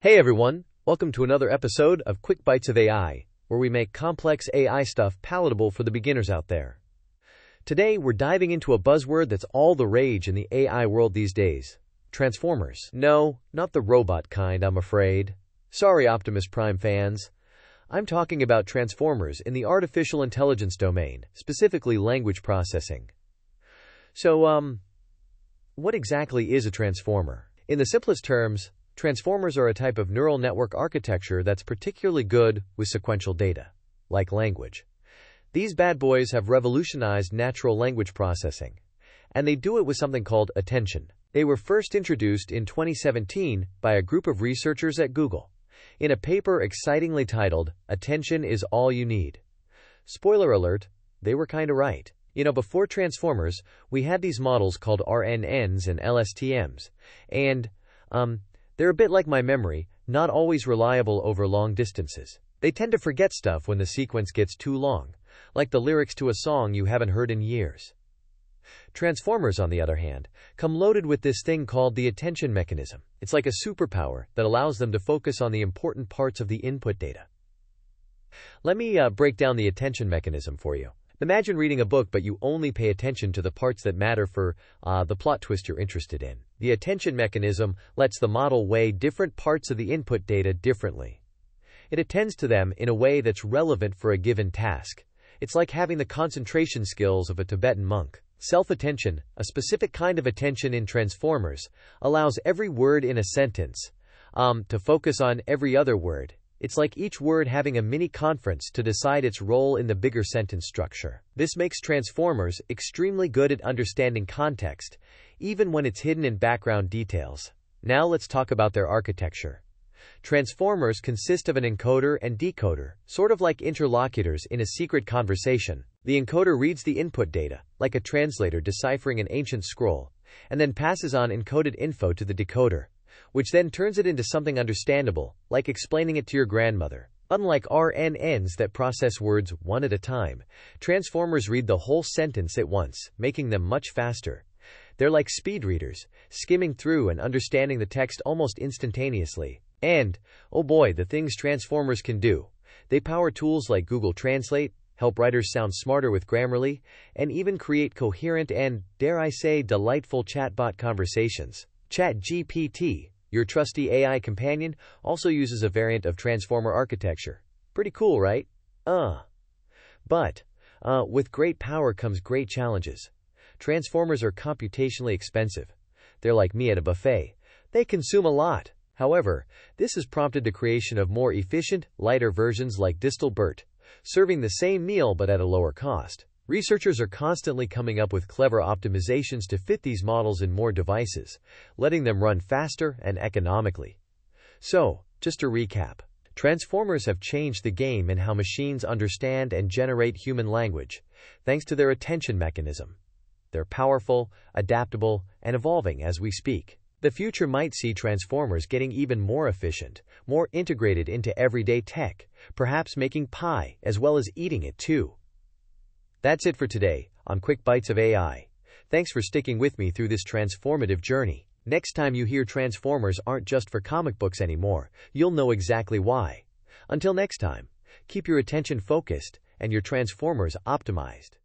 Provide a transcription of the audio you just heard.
Hey everyone, welcome to another episode of Quick Bites of AI, where we make complex AI stuff palatable for the beginners out there. Today, we're diving into a buzzword that's all the rage in the AI world these days. Transformers. No, not the robot kind, I'm afraid. Sorry, Optimus Prime fans. I'm talking about transformers in the artificial intelligence domain, specifically language processing. So, what exactly is a transformer? In the simplest terms, transformers are a type of neural network architecture that's particularly good with sequential data, like language. These bad boys have revolutionized natural language processing, and they do it with something called attention. They were first introduced in 2017 by a group of researchers at Google, in a paper excitingly titled, "Attention is All You Need." Spoiler alert, they were kinda right. Before transformers, we had these models called RNNs and LSTMs, and, they're a bit like my memory, not always reliable over long distances. They tend to forget stuff when the sequence gets too long, like the lyrics to a song you haven't heard in years. Transformers, on the other hand, come loaded with this thing called the attention mechanism. It's like a superpower that allows them to focus on the important parts of the input data. Let me break down the attention mechanism for you. Imagine reading a book, but you only pay attention to the parts that matter for the plot twist you're interested in. The attention mechanism lets the model weigh different parts of the input data differently. It attends to them in a way that's relevant for a given task. It's like having the concentration skills of a Tibetan monk. Self-attention, a specific kind of attention in transformers, allows every word in a sentence to focus on every other word. It's like each word having a mini-conference to decide its role in the bigger sentence structure. This makes transformers extremely good at understanding context, even when it's hidden in background details. Now let's talk about their architecture. Transformers consist of an encoder and decoder, sort of like interlocutors in a secret conversation. The encoder reads the input data, like a translator deciphering an ancient scroll, and then passes on encoded info to the decoder, which then turns it into something understandable, like explaining it to your grandmother. Unlike RNNs that process words one at a time, transformers read the whole sentence at once, making them much faster. They're like speed readers, skimming through and understanding the text almost instantaneously. And, oh boy, the things transformers can do. They power tools like Google Translate, help writers sound smarter with Grammarly, and even create coherent and, dare I say, delightful chatbot conversations. ChatGPT, your trusty AI companion, also uses a variant of transformer architecture. Pretty cool, right? But, with great power comes great challenges. Transformers are computationally expensive. They're like me at a buffet. They consume a lot. However, this has prompted the creation of more efficient, lighter versions like DistilBERT, serving the same meal but at a lower cost. Researchers are constantly coming up with clever optimizations to fit these models in more devices, letting them run faster and economically. So, just to recap, transformers have changed the game in how machines understand and generate human language, thanks to their attention mechanism. They're powerful, adaptable, and evolving as we speak. The future might see transformers getting even more efficient, more integrated into everyday tech, perhaps making pie as well as eating it too. That's it for today on Quick Bites of AI. Thanks for sticking with me through this transformative journey. Next time you hear transformers aren't just for comic books anymore, you'll know exactly why. Until next time, keep your attention focused and your transformers optimized.